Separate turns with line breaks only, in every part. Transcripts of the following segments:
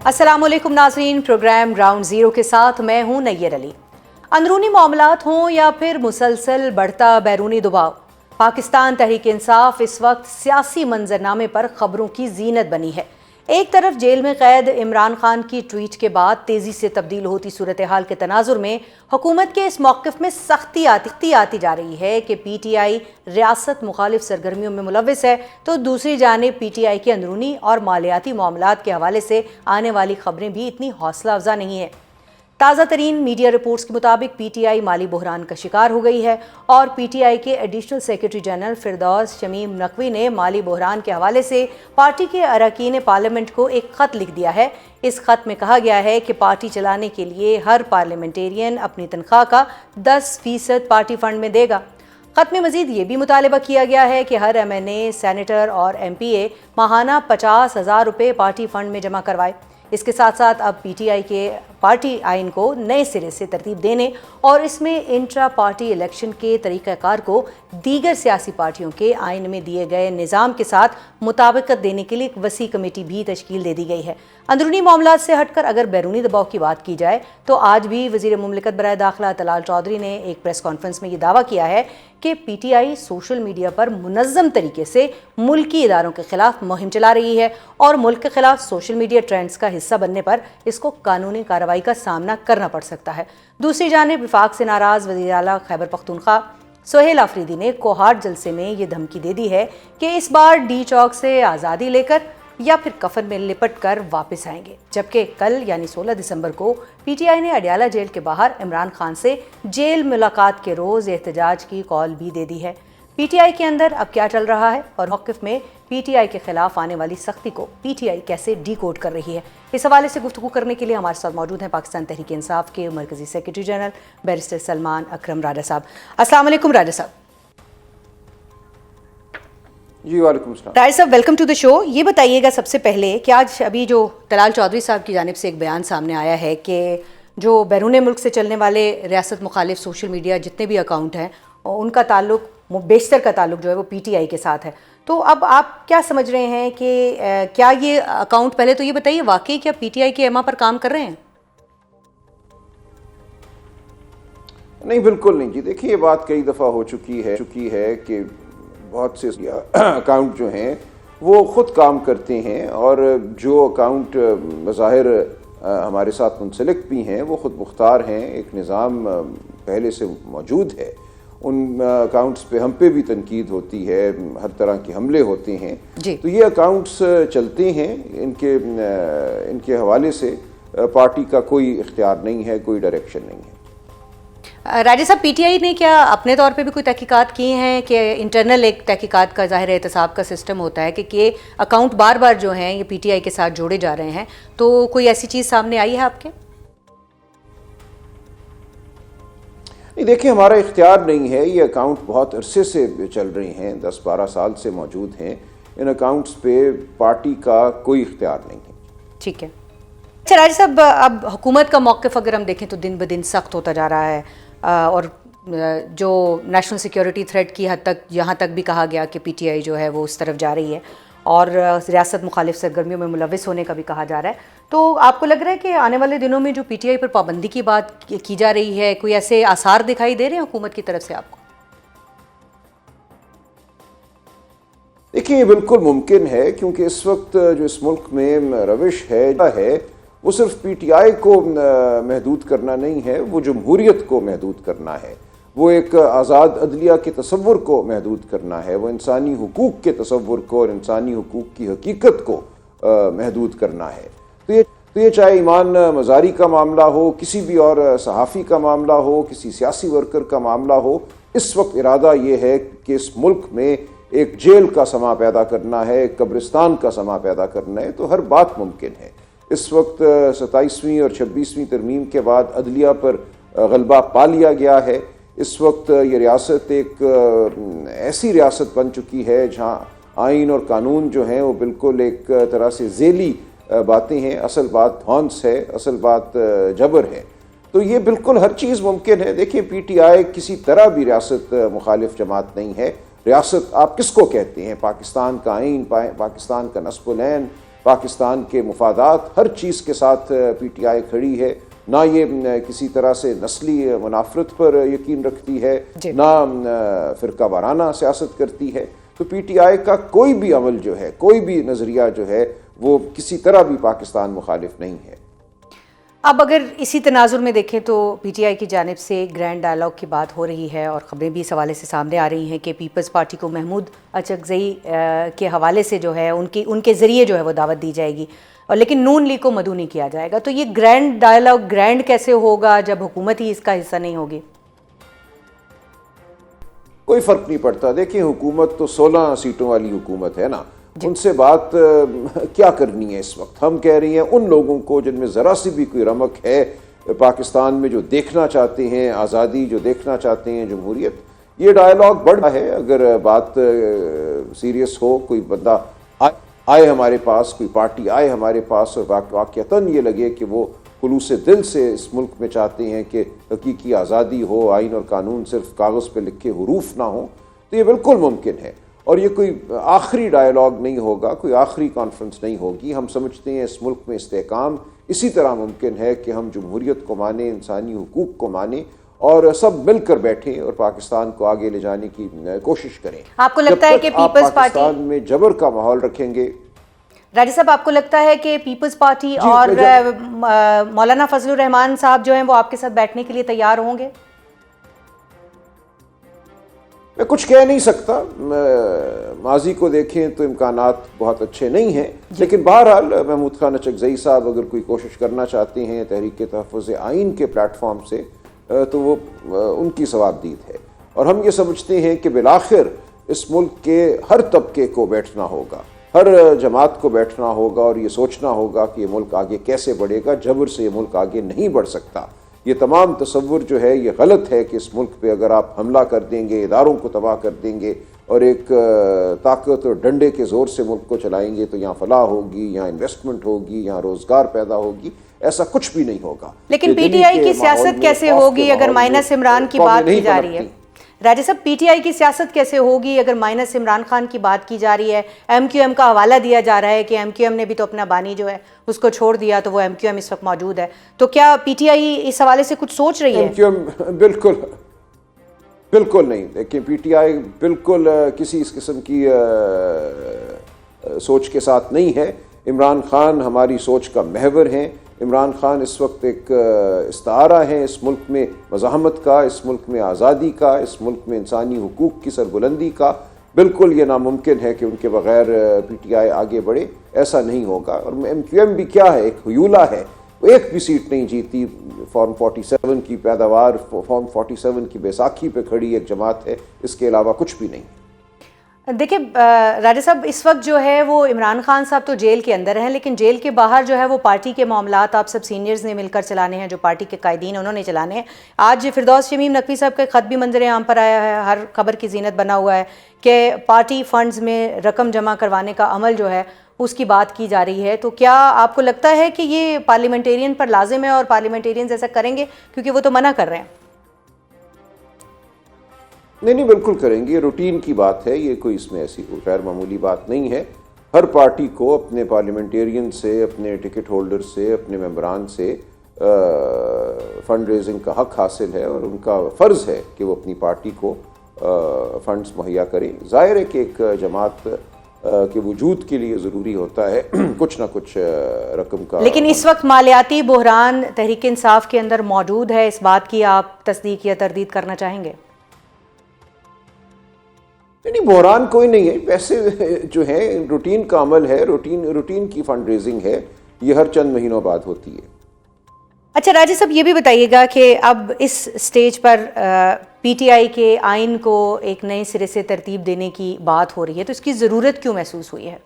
अस्सलामुअलैकुम नाज़रीन, programme ground zero के साथ मैं हूं नैयर अली। अंदरूनी मामलात हों या फिर मुसलसल बढ़ता बैरूनी दबाव, पाकिस्तान तहरीक इंसाफ इस वक्त सियासी मंजरनामे पर खबरों की जीनत बनी है। एक तरफ जेल में कैद इमरान खान की ट्वीट के बाद तेजी से तब्दील होती सूरत हाल के तनाजुर में हुकूमत के इस मौक़िफ़ में सख्ती आती जा रही है कि PTI रियासत मुखालिफ सरगर्मियों में मुलव्विस है, तो दूसरी जानिब PTI के अंदरूनी और मालियाती मामलात के हवाले से आने वाली खबरें भी इतनी हौसला अफजा नहीं है। ताज़ा तरीन मीडिया रिपोर्ट्स के मुताबिक PTI माली बहरान का शिकार हो गई है और PTI के एडिशनल सेक्रेटरी जनरल फिरदौस शमीम नकवी ने माली बहरान के हवाले से पार्टी के अरकान पार्लियामेंट को एक ख़त लिख दिया है। इस ख़त में कहा गया है कि पार्टी चलाने के लिए हर पार्लियामेंटेरियन अपनी तनख्वाह का 10% पार्टी फंड में देगा। ख़त में मजीद ये भी मुतालबा किया गया है कि हर MNA, सेनेटर और MPA माहाना 50,000 रुपये पार्टी फंड में जमा करवाए। इसके साथ साथ अब PTI के पार्टी आइन को नए सिरे से तरतीब देने और इसमें इंट्रा पार्टी इलेक्शन के तरीक़ाकार को दीगर सियासी पार्टियों के आइन में दिए गए निज़ाम के साथ मुताबिकत देने के लिए एक वसी कमेटी भी तश्कील दे दी गई है। अंदरूनी मामलात से हटकर अगर बैरूनी दबाव की बात की जाए तो आज भी वज़ीर मुमलिकत बराए दाखिला तलाल चौधरी ने एक प्रेस कॉन्फ्रेंस में ये दावा किया है कि PTI सोशल मीडिया पर मुनज़्ज़म तरीके से मुल्की इदारों के खिलाफ मुहिम चला रही है और मुल्क के खिलाफ सोशल मीडिया ट्रेंड्स का हिस्सा बनने पर इसको कानूनी कार्रवाई का सामना करना पड़ सकता है। दूसरी जानिब विफाक से नाराज वज़ीर आला खैबर पख्तूनख्वा सोहेल आफरीदी ने कोहाट जलसे में ये धमकी दे दी है कि इस बार D चौक से आज़ादी लेकर या फिर कफन में लिपट कर वापस आएंगे। जबकि कल यानी 16 दिसंबर को PTI ने अडयाला जेल के बाहर इमरान खान से जेल मुलाकात के रोज़ एहतजाज की कॉल भी दे दी है। PTI के अंदर अब क्या चल रहा है और मौक़िफ़ में PTI के खिलाफ आने वाली सख्ती को PTI कैसे डिकोड कर रही है, इस हवाले से गुफ्तगू करने के लिए हमारे साथ मौजूद हैं पाकिस्तान तहरीक इंसाफ के मरकज़ी सेक्रेटरी जनरल बैरिस्टर सलमान अकरम राजा साहब। अस्सलाम वालेकुम राजा साहब।
जी वालेकुम सलाम।
राजा साहब, वेलकम टू द शो। ये बताइएगा सबसे पहले कि आज अभी जो तलाल चौधरी साहब की जानिब से एक बयान सामने आया है कि जो बैरून मुल्क से चलने वाले रियासत मुखालिफ सोशल मीडिया जितने भी अकाउंट हैं उनका ताल्लुक, बेशतर का ताल्लुक जो है वो PTI के साथ है, तो अब आप क्या समझ रहे हैं कि क्या ये अकाउंट, पहले तो ये बताइए वाकई क्या PTI के एमा पर काम कर रहे हैं?
नहीं, बिल्कुल नहीं जी। देखिए, ये बात कई दफ़ा हो चुकी है कि बहुत से अकाउंट जो हैं वो ख़ुद काम करते हैं और जो अकाउंट बज़ाहिर हमारे साथ मुंसलिक भी हैं वो ख़ुद मुख्तार हैं। एक निज़ाम पहले से मौजूद है, उन अकाउंट्स पे हम पे भी तनकीद होती है, हर तरह के हमले होते हैं। तो ये अकाउंट्स चलते हैं, इनके हवाले से पार्टी का कोई इख्तियार नहीं है, कोई डायरेक्शन नहीं है।
राजा साहब, PTI ने क्या अपने तौर पे भी कोई तहकीकात किए हैं कि इंटरनल एक तहकीकात का ज़ाहिर एहतसाब का सिस्टम होता है कि ये अकाउंट बार बार जो हैं ये PTI के साथ जोड़े जा रहे हैं, तो कोई ऐसी चीज़ सामने आई है आपके?
नहीं, देखिए, हमारा इख्तियार नहीं है। ये अकाउंट बहुत अरसे से चल रहे हैं, 10-12 साल से मौजूद हैं। इन अकाउंट्स पे पार्टी का कोई इख्तियार नहीं है।
ठीक है। अच्छा राजा साहब, अब हुकूमत का मौक़िफ़ अगर हम देखें तो दिन ब दिन सख्त होता जा रहा है और जो नेशनल सिक्योरिटी थ्रेट की हद तक, यहाँ तक भी कहा गया कि PTI जो है वो उस तरफ जा रही है और रियासत मुखालिफ सरगर्मियों में मुलव्विस होने का भी कहा जा रहा है। तो आपको लग रहा है कि आने वाले दिनों में जो PTI पर पाबंदी की बात की जा रही है, कोई ऐसे आसार दिखाई दे रहे हैं हुकूमत की तरफ से आपको?
देखिए, ये बिल्कुल मुमकिन है, क्योंकि इस वक्त जो इस मुल्क में रविश है वो सिर्फ PTI को महदूद करना नहीं है, वो जमहूरियत को महदूद करना है, वो एक आज़ाद अदलिया के तसव्वुर को महदूद करना है, वो इंसानी हुकूक के तसव्वुर को और इंसानी हुकूक की हकीकत को महदूद करना है। तो ये चाहे ईमान मज़ारी का मामला हो, किसी भी और सहाफ़ी का मामला हो, किसी सियासी वर्कर का मामला हो, इस वक्त इरादा ये है कि इस मुल्क में एक जेल का समा पैदा करना है, एक कब्रिस्तान का समा पैदा करना है। तो हर बात मुमकिन है। इस वक्त 27वीं और 26वीं तरमीम के बाद अदलिया पर गलबा पा लिया गया है। इस वक्त ये रियासत एक ऐसी रियासत बन चुकी है जहाँ आइन और कानून जो हैं वो बिल्कुल एक तरह से ज़ेली बातें हैं, असल बात हॉन्स है, असल बात जबर है। तो ये बिल्कुल हर चीज़ मुमकिन है। देखिए, PTI किसी तरह भी रियासत मुखालिफ जमात नहीं है। रियासत आप किसको कहते हैं? पाकिस्तान का आइन, पाकिस्तान का नस्बुल ऐन, पाकिस्तान के मुफादात, हर चीज़ के साथ पीटीआई खड़ी है। ना ये किसी तरह से नस्ली मुनाफरत पर यकीन रखती है, ना फ़िरका वाराना सियासत करती है। तो पीटीआई का कोई भी अमल जो है, कोई भी नज़रिया जो है, वो किसी तरह भी पाकिस्तान मुखालिफ नहीं है।
अब अगर इसी तनाजुर में देखें तो पीटीआई की जानिब से ग्रैंड डायलॉग की बात हो रही है और ख़बरें भी इस हवाले से सामने आ रही हैं कि पीपल्स पार्टी को महमूद अचकज़ई के हवाले से जो है उनके ज़रिए जो है वो दावत दी जाएगी, और लेकिन नून लीग को मदऊ नहीं किया जाएगा। तो ये ग्रैंड डायलॉग ग्रैंड कैसे होगा जब हुकूमत ही इसका हिस्सा नहीं होगी?
कोई फ़र्क नहीं पड़ता। देखिए, हुकूमत तो 16 सीटों वाली हुकूमत है ना, उनसे बात क्या करनी है इस वक्त। हम कह रही हैं उन लोगों को जिनमें ज़रा सी भी कोई रमक है पाकिस्तान में, जो देखना चाहते हैं आज़ादी, जो देखना चाहते हैं जमहूरियत, ये डायलॉग बढ़ा है। अगर बात सीरियस हो, कोई बंदा आए हमारे पास, कोई पार्टी आए हमारे पास और वाक़यतन ये लगे कि वो खुलूस दिल से इस मुल्क में चाहते हैं कि हकीकी आज़ादी हो, आइन और कानून सिर्फ कागज़ पे लिखे हुरूफ ना हो, तो ये बिल्कुल मुमकिन है। और ये कोई आखिरी डायलॉग नहीं होगा, कोई आखिरी कॉन्फ्रेंस नहीं होगी। हम समझते हैं इस मुल्क में इस्तेहकाम इसी तरह मुमकिन है कि हम जमहूरियत को माने, इंसानी हुकूक को माने और सब मिलकर बैठें और पाकिस्तान को आगे ले जाने की कोशिश करें।
आपको लगता है कि पीपल्स पार्टी
में जबर का माहौल रखेंगे?
राजी साहब, आपको लगता है कि पीपल्स पार्टी और मौलाना फजलुर रहमान साहब जो हैं वो आपके साथ बैठने के लिए तैयार होंगे?
मैं कुछ कह नहीं सकता। माजी को देखें तो इम्कानात बहुत अच्छे नहीं हैं, लेकिन बहरहाल महमूद खान अचकज़ई साहब अगर कोई कोशिश करना चाहते हैं तहरीक तहफ़्फ़ुज़ आइन के प्लेटफॉर्म से, तो वो उनकी सवाबदीद है। और हम ये समझते हैं कि बिलाखिर इस मुल्क के हर तबके को बैठना होगा, हर जमात को बैठना होगा और ये सोचना होगा कि ये मुल्क आगे कैसे बढ़ेगा। जबर से ये मुल्क आगे नहीं बढ़ सकता। ये तमाम तसव्वुर जो है ये गलत है कि इस मुल्क पे अगर आप हमला कर देंगे, इदारों को तबाह कर देंगे और एक ताकत और डंडे के ज़ोर से मुल्क को चलाएंगे तो यहाँ फलाह होगी, यहाँ इन्वेस्टमेंट होगी, यहाँ रोज़गार पैदा होगी। ऐसा कुछ भी नहीं होगा।
लेकिन पीटीआई की सियासत कैसे होगी अगर माइनस इमरान की बात की जा रही है? राजा साहब, पीटीआई की सियासत कैसे होगी अगर माइनस इमरान खान की बात की जा रही है? एमक्यूएम का हवाला दिया जा रहा है कि एमक्यूएम ने भी तो अपना बानी जो है उसको छोड़ दिया, तो वो एमक्यूएम इस वक्त मौजूद है। तो क्या पीटीआई इस हवाले से कुछ सोच रही है?
एमक्यूएम बिल्कुल नहीं। देखिए, पीटीआई बिल्कुल किसी इस किस्म की सोच के साथ नहीं है। इमरान खान हमारी सोच का महवर हैं। इमरान खान इस वक्त एक इस्तारा है इस मुल्क में मज़ाहमत का, इस मुल्क में आज़ादी का, इस मुल्क में इंसानी हुकूक की सरबुलंदी का। बिल्कुल ये नामुमकिन है कि उनके बग़ैर पीटीआई आगे बढ़े, ऐसा नहीं होगा। और एमक्यूएम भी क्या है, एक हुयूला है। वो एक भी सीट नहीं जीती। फॉर्म 47 की पैदावार, फॉर्म 47 की बैसाखी पे खड़ी एक जमात है, इसके अलावा कुछ भी नहीं।
देखिए राजा साहब, इस वक्त जो है वो इमरान खान साहब तो जेल के अंदर हैं, लेकिन जेल के बाहर जो है वो पार्टी के मामलात आप सब सीनियर्स ने मिलकर चलाने हैं, जो पार्टी के कायदीन उन्होंने चलाने हैं। आज फिरदौस शमीम नकवी साहब का खत भी मंजर आम पर आया है, हर खबर की जीनत बना हुआ है कि पार्टी फंड्स में रकम जमा करवाने का अमल जो है उसकी बात की जा रही है। तो क्या आपको लगता है कि ये पार्लियामेंटेरियन पर लाजिम है और पार्लियामेंटेरियंस ऐसा करेंगे, क्योंकि वो तो मना कर रहे हैं?
नहीं, बिल्कुल करेंगे। ये रूटीन की बात है, ये कोई इसमें ऐसी कोई गैर मामूली बात नहीं है। हर पार्टी को अपने पार्लियामेंटेरियन से, अपने टिकट होल्डर से, अपने मेंबरान से फंड रेजिंग का हक हासिल है और उनका फ़र्ज़ है कि वो अपनी पार्टी को फंड्स मुहैया करें। ज़ाहिर है कि एक जमात के वजूद के लिए ज़रूरी होता है कुछ ना कुछ रकम का।
लेकिन इस वक्त मालियाती बहरान तहरीक इंसाफ के अंदर मौजूद है, इस बात की आप तस्दीक या तरदीद करना चाहेंगे?
नहीं, बहरान कोई नहीं है। पैसे जो है रूटीन का अमल है, रूटीन की फंड रेजिंग है, ये हर चंद महीनों बाद होती है।
अच्छा राजा साहब, ये भी बताइएगा कि अब इस स्टेज पर पीटीआई के आइन को एक नए सिरे से तरतीब देने की बात हो रही है, तो इसकी ज़रूरत क्यों महसूस हुई है?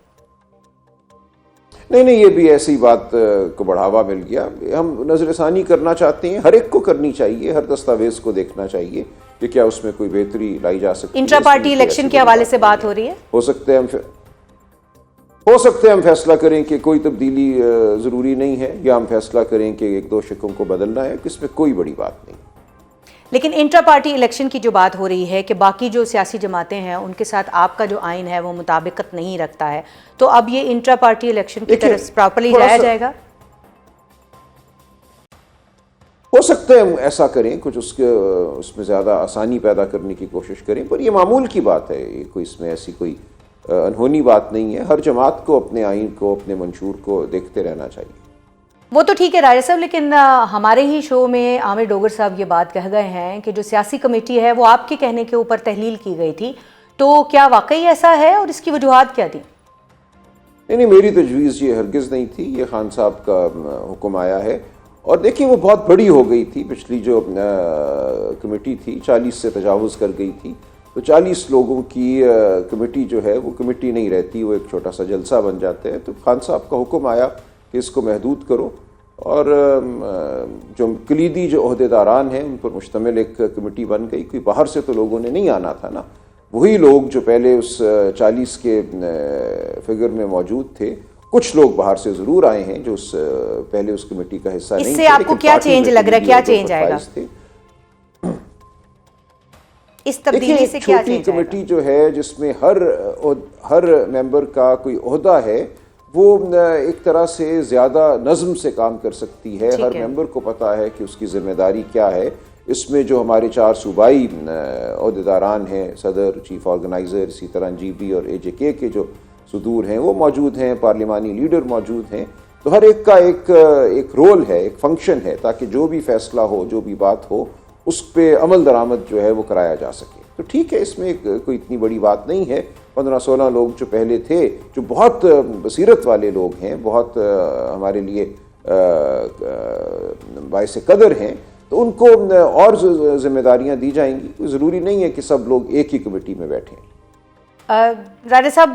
नहीं, ये भी ऐसी बात को बढ़ावा मिल गया। हम नज़रसानी करना चाहते हैं, हर एक को करनी चाहिए, हर दस्तावेज को देखना चाहिए कि क्या उसमें कोई बेहतरी लाई जा सकती है।
इंट्रा पार्टी इलेक्शन के हवाले से बात हो रही है।
हो सकते हैं हम फैसला करें कि कोई तब्दीली ज़रूरी नहीं है, या हम फैसला करें कि एक दो शिकों को बदलना है, इसमें कोई बड़ी बात नहीं।
लेकिन इंट्रा पार्टी इलेक्शन की जो बात हो रही है कि बाकी जो सियासी जमातें हैं उनके साथ आपका जो आइन है वो मुताबिकत नहीं रखता है, तो अब ये इंट्रा पार्टी इलेक्शन की तरफ प्रॉपर्ली लाया जाएगा?
हो सकता है हम ऐसा करें, कुछ उसमें ज़्यादा आसानी पैदा करने की कोशिश करें, पर ये मामूल की बात है, ये कोई इसमें ऐसी कोई अनहोनी बात नहीं है। हर जमात को अपने आइन को, अपने मंशूर को देखते रहना चाहिए।
वो तो ठीक है राजा साहब, लेकिन हमारे ही शो में आमिर डोगर साहब ये बात कह गए हैं कि जो सियासी कमेटी है वो आपके कहने के ऊपर तहलील की गई थी, तो क्या वाकई ऐसा है और इसकी वजूहात क्या थी?
नहीं, मेरी तजवीज़ ये हरगिज़ नहीं थी, ये खान साहब का हुक्म आया है। और देखिए वो बहुत बड़ी हो गई थी, पिछली जो कमेटी थी 40 से तजावुज़ कर गई थी, तो 40 लोगों की कमेटी जो है वो कमेटी नहीं रहती, वो एक छोटा सा जलसा बन जाते हैं। तो खान साहब का हुक्म आया कि इसको महदूद करो, और जो कलीदी जो ओहदेदारान हैं उन पर मुश्तमिल एक कमेटी बन गई। कोई बाहर से तो लोगों ने नहीं आना था ना, वही लोग जो पहले उस 40 के फिगर में मौजूद थे। कुछ लोग बाहर से ज़रूर आए हैं जो उस पहले उस कमेटी का हिस्सा नहीं थे।
इससे आपको क्या चेंज लग रहा है, क्या चेंज आएगा इस तब्दीली से? क्या
छोटी कमेटी जो है जिसमें हर मेंबर का कोई ओहदा है, वो एक तरह से ज़्यादा नज़म से काम कर सकती है। हर मेंबर को पता है कि उसकी जिम्मेदारी क्या है। इसमें जो हमारे 4 सूबाई ओहदेदारान हैं, सदर, चीफ ऑर्गेनाइज़र, इसी तरह जीबी और एजेके के जो सदूर हैं वो मौजूद हैं, पार्लिमानी लीडर मौजूद हैं। तो हर एक का एक रोल है, एक फंक्शन है, ताकि जो भी फैसला हो, जो भी बात हो, उस पर अमल दरामद जो है वो कराया जा सके। तो ठीक है, इसमें कोई इतनी बड़ी बात नहीं है। 15-16 लोग जो पहले थे, जो बहुत बसीरत वाले लोग हैं, बहुत हमारे लिए बाइसे कदर हैं, तो उनको और जिम्मेदारियां दी जाएंगी। ज़रूरी नहीं है कि सब लोग एक ही कमेटी में बैठें।
राजा साहब,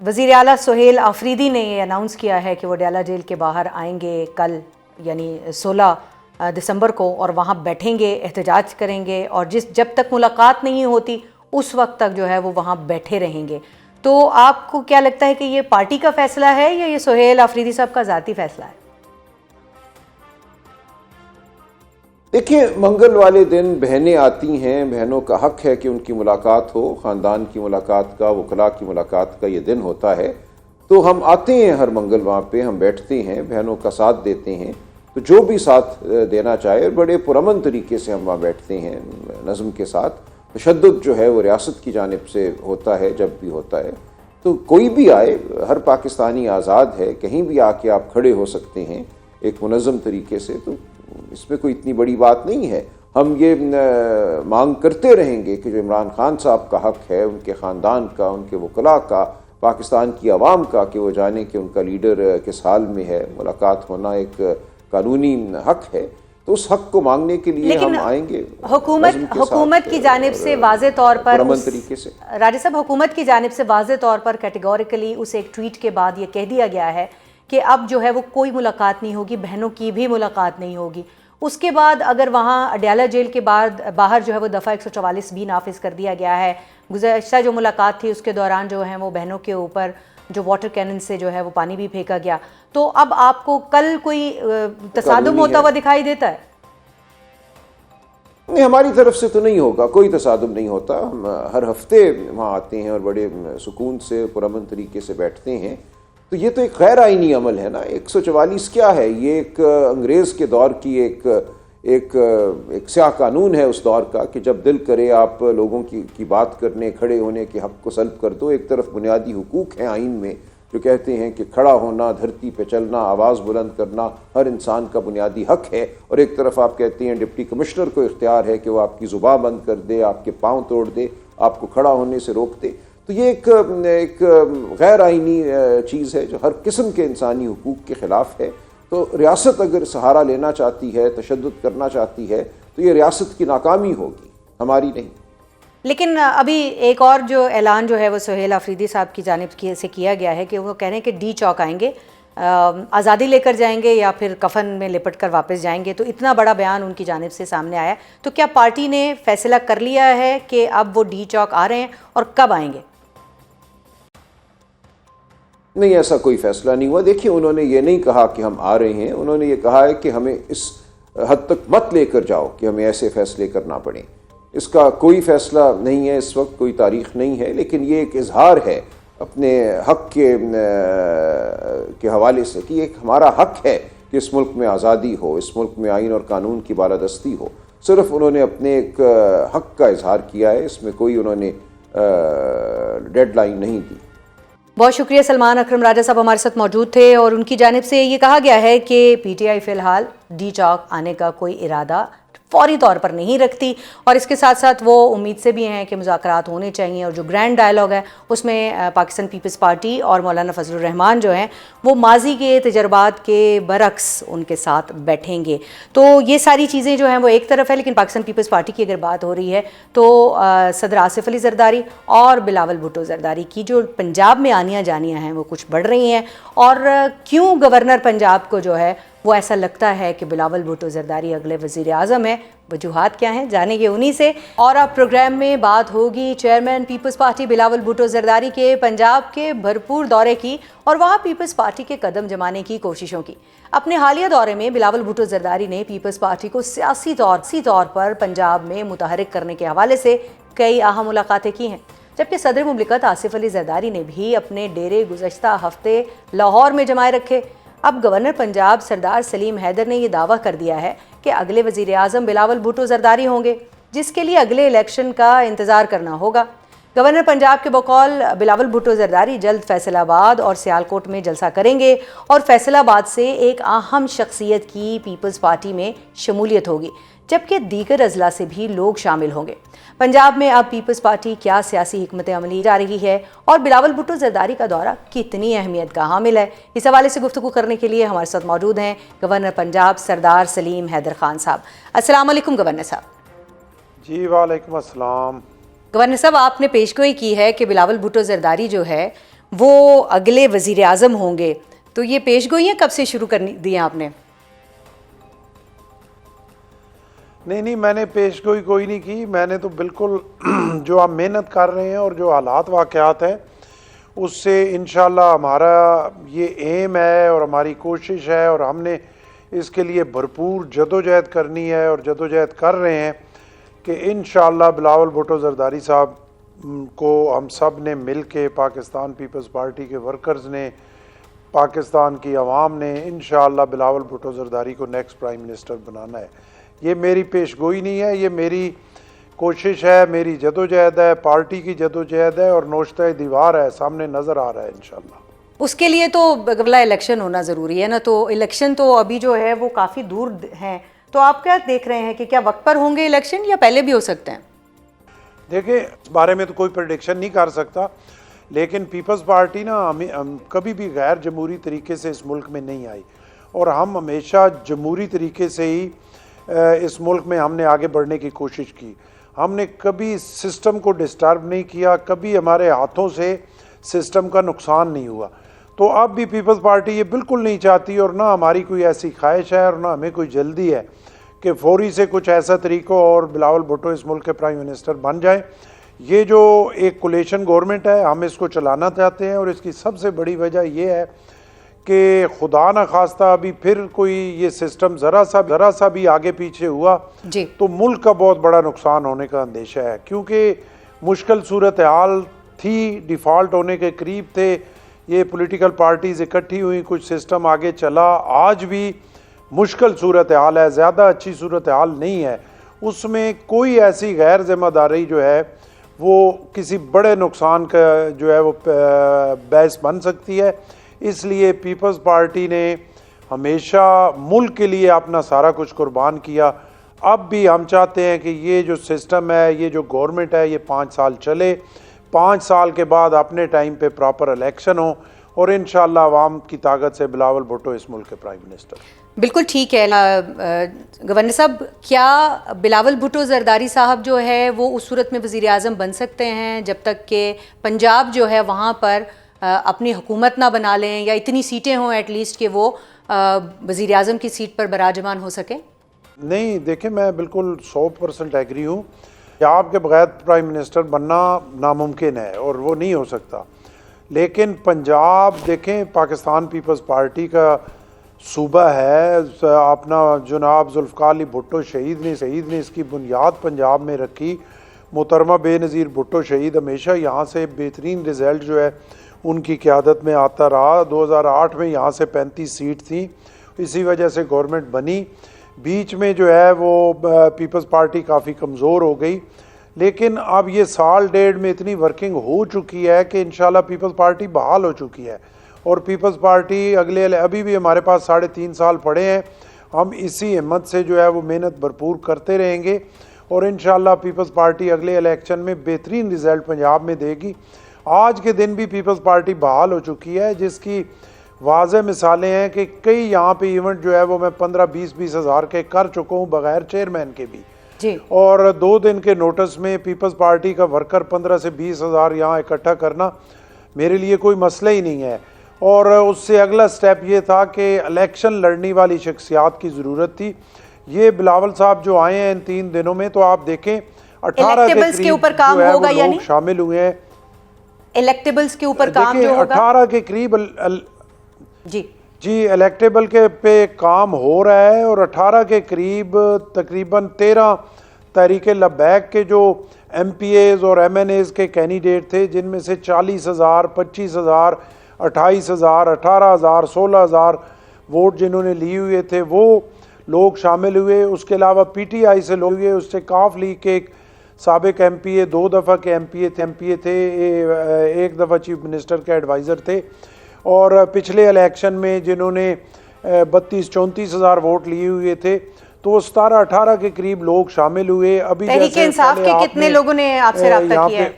वज़ीर आला सुहेल आफरीदी ने ये अनाउंस किया है कि वो अडयाला जेल के बाहर आएंगे कल, यानी 16 दिसंबर को, और वहाँ बैठेंगे, एहतजाज करेंगे, और जब तक मुलाकात नहीं होती उस वक्त तक जो है वो वहाँ बैठे रहेंगे। तो आपको क्या लगता है कि ये पार्टी का फैसला है या ये सुहेल आफरीदी साहब का ज़ाती फैसला है?
देखिए, मंगल वाले दिन बहनें आती हैं, बहनों का हक है कि उनकी मुलाकात हो, ख़ानदान की मुलाकात का, वकला की मुलाकात का ये दिन होता है। तो हम आते हैं हर मंगल, वहाँ पे हम बैठते हैं, बहनों का साथ देते हैं। तो जो भी साथ देना चाहे, बड़े पुरअमन तरीके से हम वहाँ बैठते हैं, नज़म के साथ। तशद्दुद जो है वो रियासत की जानिब से होता है जब भी होता है। तो कोई भी आए, हर पाकिस्तानी आज़ाद है, कहीं भी आके आप खड़े हो सकते हैं एक मुनज़्ज़म तरीके से। तो इसमें कोई इतनी बड़ी बात नहीं है। हम ये मांग करते रहेंगे कि जो इमरान खान साहब का हक है, उनके ख़ानदान का, उनके वकला का, पाकिस्तान की आवाम का, कि वो जाने कि उनका लीडर किस हाल में है, मुलाकात होना एक कानूनी हक है। तो उस हक को मांगने के लिए हम आएंगे।
हुकूमत की जानिब से वाज़े तौर पर
तरीके से,
राजा साहब, हुकूमत की जानिब से वाज़े तौर पर कैटेगोरिकली उस एक ट्वीट के बाद ये कह दिया गया है कि अब जो है वो कोई मुलाकात नहीं होगी, बहनों की भी मुलाकात नहीं होगी। उसके बाद अगर वहाँ अडयाला जेल के बाहर जो है वो दफ़ा 144 भी नाफिज कर दिया गया है। गुज़श्ता जो मुलाकात थी उसके दौरान जो है वो बहनों के ऊपर जो वाटर कैनन से जो है वो पानी भी फेंका गया। तो अब आपको कल कोई तसादुम होता हुआ दिखाई देता है?
नहीं, हमारी तरफ से तो नहीं होगा, कोई तसादुम नहीं होता। हम हर हफ्ते वहाँ आते हैं और बड़े सुकून से, पुरअमन तरीके से बैठते हैं। तो ये तो एक गैर आइनी अमल है ना। 144 क्या है? ये एक अंग्रेज़ के दौर की एक स्याह कानून है उस दौर का, कि जब दिल करे आप लोगों की बात करने, खड़े होने के हक़ को सल्ब कर दो। एक तरफ बुनियादी हुकूक हैं आइन में जो कहते हैं कि खड़ा होना, धरती पे चलना, आवाज़ बुलंद करना हर इंसान का बुनियादी हक़ है, और एक तरफ आप कहते हैं डिप्टी कमिश्नर को इख्तियार है कि वो आपकी ज़ुबान बंद कर दे, आपके पाँव तोड़ दे, आपको खड़ा होने से रोक दे। तो ये एक गैर आइनी चीज़ है जो हर किस्म के इंसानी हुकूक के ख़िलाफ़ है। तो रियासत अगर सहारा लेना चाहती है, तशद्दुद करना चाहती है, तो ये रियासत की नाकामी होगी, हमारी नहीं।
लेकिन अभी एक और जो ऐलान जो है वो सुहेल आफरीदी साहब की जानिब से किया गया है कि वो कह रहे हैं कि डी चौक आएंगे, आज़ादी लेकर जाएंगे या फिर कफन में लिपट कर वापस जाएंगे। तो इतना बड़ा बयान उनकी जानिब से सामने आया। तो क्या पार्टी ने फैसला कर लिया है कि अब वो डी चौक आ रहे हैं और कब आएंगे?
नहीं, ऐसा कोई फैसला नहीं हुआ। देखिए, उन्होंने ये नहीं कहा कि हम आ रहे हैं, उन्होंने ये कहा है कि हमें इस हद तक मत लेकर जाओ कि हमें ऐसे फैसले करना पड़े। इसका कोई फैसला नहीं है, इस वक्त कोई तारीख नहीं है, लेकिन ये एक इजहार है अपने हक के हवाले से कि एक हमारा हक है कि इस मुल्क में आज़ादी हो, इस मुल्क में आइन और कानून की बालादस्ती हो। सिर्फ उन्होंने अपने एक हक का इजहार किया है, इसमें कोई उन्होंने डेडलाइन नहीं दी।
बहुत शुक्रिया। सलमान अकरम राजा साहब हमारे साथ मौजूद थे और उनकी जानिब से ये कहा गया है कि पीटीआई फिलहाल डी चौक आने का कोई इरादा फौरी तौर पर नहीं रखती और इसके साथ साथ वो उम्मीद से भी हैं कि मुज़ाकरात होने चाहिए और जो ग्रैंड डायलॉग है उसमें पाकिस्तान पीपल्स पार्टी और मौलाना फजलुर रहमान जो हैं वो माजी के तजर्बात के बरक्स उनके साथ बैठेंगे। तो ये सारी चीज़ें जो हैं वो एक तरफ है, लेकिन पाकिस्तान पीपल्स पार्टी की अगर बात हो रही है तो सदर आसिफ अली जरदारी और बिलावल भुट्टो जरदारी की जो पंजाब में आनियाँ जानियाँ हैं वो कुछ बढ़ रही हैं। और क्यों गवर्नर पंजाब को जो है वो ऐसा लगता है कि बिलावल भुट्टो जरदारी अगले वज़ीर आज़म है, वजूहात क्या हैं जानेंगे उन्हीं से। और अब प्रोग्राम में बात होगी चेयरमैन पीपल्स पार्टी बिलावल भुट्टो जरदारी के पंजाब के भरपूर दौरे की और वहाँ पीपल्स पार्टी के कदम जमाने की कोशिशों की। अपने हालिया दौरे में बिलावल भुट्टो जरदारी ने पीपल्स पार्टी को सियासी तौर पर पंजाब में मुतहरिक करने के हवाले से कई अहम मुलाकातें की हैं, जबकि सदर मुमलिकत आसिफ अली जरदारी ने भी अपने डेरे गुज़श्ता हफ्ते लाहौर में जमाए रखे। अब गवर्नर पंजाब सरदार सलीम हैदर ने यह दावा कर दिया है कि अगले वज़ीर आज़म बिलावल भुट्टो जरदारी होंगे, जिसके लिए अगले इलेक्शन का इंतज़ार करना होगा। गवर्नर पंजाब के बकौल बिलावल भुट्टो जरदारी जल्द फैसलाबाद और सियालकोट में जलसा करेंगे और फैसलाबाद से एक अहम शख्सियत की पीपल्स पार्टी में शमूलियत होगी, जबकि दीगर अजला से भी लोग शामिल होंगे। पंजाब में अब पीपल्स पार्टी क्या सियासी हिकमत अमली जा रही है और बिलावल भुट्टो जरदारी का दौरा कितनी अहमियत का हामिल है, इस हवाले से गुफ्तगू करने के लिए हमारे साथ मौजूद हैं गवर्नर पंजाब सरदार सलीम हैदर खान साहब। अस्सलाम वालेकुम गवर्नर साहब।
जी वालेकुम अस्सलाम।
गवर्नर साहब, आपने पेशगोई की है कि बिलावल भुट्टो जरदारी जो है वो अगले वज़ीर आज़म होंगे, तो ये पेशगोइयाँ कब से शुरू कर दी हैं आपने?
नहीं, मैंने पेशगोई कोई नहीं की। मैंने तो बिल्कुल जो आप मेहनत कर रहे हैं और जो हालात वाक़यात हैं उससे इंशाल्लाह हमारा ये एम है और हमारी कोशिश है और हमने इसके लिए भरपूर जदोजहद करनी है और जदोजहद कर रहे हैं कि इंशाल्लाह बिलावल भुट्टो जरदारी साहब को हम सब ने मिल के, पाकिस्तान पीपल्स पार्टी के वर्कर्स ने, पाकिस्तान की आवाम ने इंशाल्लाह बिलावल भुट्टो जरदारी को नेक्स्ट प्राइम मिनिस्टर बनाना है। ये मेरी पेशगोई नहीं है, ये मेरी कोशिश है, मेरी जदोजहद है, पार्टी की जदोजहद है और नोश्ता दीवार है, सामने नज़र आ रहा है इंशाल्लाह।
उसके लिए तो अगला इलेक्शन होना ज़रूरी है ना, तो इलेक्शन तो अभी जो है वो काफ़ी दूर हैं, तो आप क्या देख रहे हैं कि क्या वक्त पर होंगे इलेक्शन या पहले भी हो सकते हैं?
देखिए, इस बारे में तो कोई प्रेडिक्शन नहीं कर सकता, लेकिन पीपल्स पार्टी ना हम कभी भी गैर जमहूरी तरीके से इस मुल्क में नहीं आई और हम हमेशा जमहूरी तरीके से ही इस मुल्क में हमने आगे बढ़ने की कोशिश की। हमने कभी सिस्टम को डिस्टर्ब नहीं किया, कभी हमारे हाथों से सिस्टम का नुकसान नहीं हुआ। तो अब भी पीपल्स पार्टी ये बिल्कुल नहीं चाहती और ना हमारी कोई ऐसी ख्वाहिश है और ना हमें कोई जल्दी है कि फौरी से कुछ ऐसा तरीका और बिलावल भुट्टो इस मुल्क के प्राइम मिनिस्टर बन जाए। ये जो एक कोलेशन गवर्नमेंट है, हम इसको चलाना चाहते हैं और इसकी सबसे बड़ी वजह ये है कि खुदा न खास्ता अभी फिर कोई ये सिस्टम ज़रा सा भी आगे पीछे हुआ तो मुल्क का बहुत बड़ा नुकसान होने का अंदेशा है, क्योंकि मुश्किल सूरत हाल थी, डिफ़ॉल्ट होने के करीब थे। ये पॉलिटिकल पार्टीज़ इकट्ठी हुई, कुछ सिस्टम आगे चला, आज भी मुश्किल सूरत हाल है, ज़्यादा अच्छी सूरत हाल नहीं है। उसमें कोई ऐसी गैर जिम्मेदारी जो है वो किसी बड़े नुकसान का जो है वो बहस बन सकती है। इसलिए पीपल्स पार्टी ने हमेशा मुल्क के लिए अपना सारा कुछ कुर्बान किया। अब भी हम चाहते हैं कि ये जो सिस्टम है, ये जो गवर्नमेंट है, ये 5 साल चले, 5 साल के बाद अपने टाइम पे प्रॉपर इलेक्शन हो और इंशाल्लाह आवाम की ताकत से बिलावल भुट्टो इस मुल्क के प्राइम मिनिस्टर।
बिल्कुल ठीक है गवर्नर साहब, क्या बिलावल भुट्टो जरदारी साहब जो है वो उस सूरत में वज़ीर आज़म बन सकते हैं जब तक कि पंजाब जो है वहाँ पर अपनी हुकूमत ना बना लें या इतनी सीटें हों एटलीस्ट कि वो वज़ीर आज़म की सीट पर बराजमान हो सके?
नहीं, देखिए, मैं बिल्कुल 100% एग्री हूँ। आपके बगैर प्राइम मिनिस्टर बनना नामुमकिन है और वो नहीं हो सकता। लेकिन पंजाब देखें, पाकिस्तान पीपल्स पार्टी का सूबा है। अपना जनाब जुल्फ़िकार अली भुट्टो शहीद ने इसकी बुनियाद पंजाब में रखी। मोहतरमा बेनज़ीर भुट्टो शहीद हमेशा यहाँ से बेहतरीन रिज़ल्ट जो है उनकी क़यादत में आता रहा। 2008 में यहाँ से 35 सीट थी, इसी वजह से गवर्नमेंट बनी। बीच में जो है वो पीपल्स पार्टी काफ़ी कमज़ोर हो गई, लेकिन अब ये साल डेढ़ में इतनी वर्किंग हो चुकी है कि इंशाल्लाह पीपल्स पार्टी बहाल हो चुकी है। और पीपल्स पार्टी अभी भी हमारे पास 3.5 साल पड़े हैं। हम इसी हिम्मत से जो है वो मेहनत भरपूर करते रहेंगे और इंशाल्लाह पीपल्स पार्टी अगले इलेक्शन में बेहतरीन रिज़ल्ट पंजाब में देगी। आज के दिन भी पीपल्स पार्टी बहाल हो चुकी है, जिसकी वाज़ेह मिसालें हैं कि कई यहाँ पे इवेंट जो है वो मैं 15-20 हज़ार के कर चुका हूँ बगैर चेयरमैन के भी
जी।
और 2 दिन के नोटिस में पीपल्स पार्टी का वर्कर 15 से 20 हज़ार यहाँ इकट्ठा करना मेरे लिए कोई मसला ही नहीं है। और उससे अगला स्टेप ये था कि इलेक्शन लड़ने वाली शख्सियात की ज़रूरत थी। ये बिलावल साहब जो आए हैं इन 3 दिनों में, तो आप देखें 18
के ऊपर काम होगा, यानी
शामिल हुए हैं।
इलेक्टेबल्स के ऊपर काम जो होगा
18 के करीब
जी
इलेक्टेबल के पे काम हो रहा है और 18 के करीब तकरीबन 13 तहरीक लब्बैक के जो MPAs और MNAs के कैंडिडेट थे, जिनमें से 40,000, 25,000, 28,000, 18,000, 16,000 वोट जिन्होंने लिए हुए थे वो लोग शामिल हुए। उसके अलावा PTI से लोग हुए, उससे काफ लीग के एक साबिक MPA 2 दफ़ा के MPA थे, एक दफ़ा चीफ मिनिस्टर के एडवाइज़र थे। और पिछले इलेक्शन में जिन्होंने 32-34 हज़ार वोट लिए हुए थे, तो 17-18 के करीब लोग शामिल हुए। अभी
तहरीक इंसाफ के कितने लोगों ने आपसे रब्ता किया है?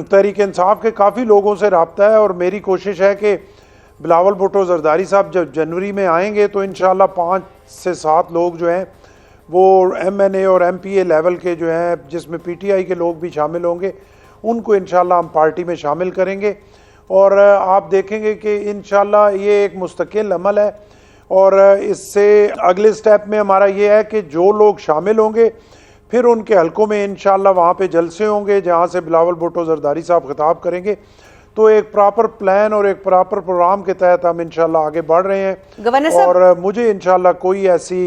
तहरीक इंसाफ के काफ़ी लोगों से रब्ता है और मेरी कोशिश है कि बिलावल भुट्टो जरदारी साहब जब जनवरी में आएंगे तो इंशाल्लाह 5 से 7 लोग जो हैं वो MNA और MPA लेवल के जो हैं, जिसमें PTI के लोग भी शामिल होंगे, उनको इंशाल्लाह हम पार्टी में शामिल करेंगे। और आप देखेंगे कि इंशाल्लाह ये एक मुस्तकिल अमल है। और इससे अगले स्टेप में हमारा ये है कि जो लोग शामिल होंगे फिर उनके हलकों में इंशाल्लाह वहाँ पे जलसे होंगे जहाँ से बिलावल भुट्टो जरदारी साहब खिताब करेंगे। तो एक प्रॉपर प्लान और एक प्रॉपर प्रोग्राम के तहत हम इंशाल्लाह आगे बढ़ रहे हैं। और मुझे इंशाल्लाह कोई ऐसी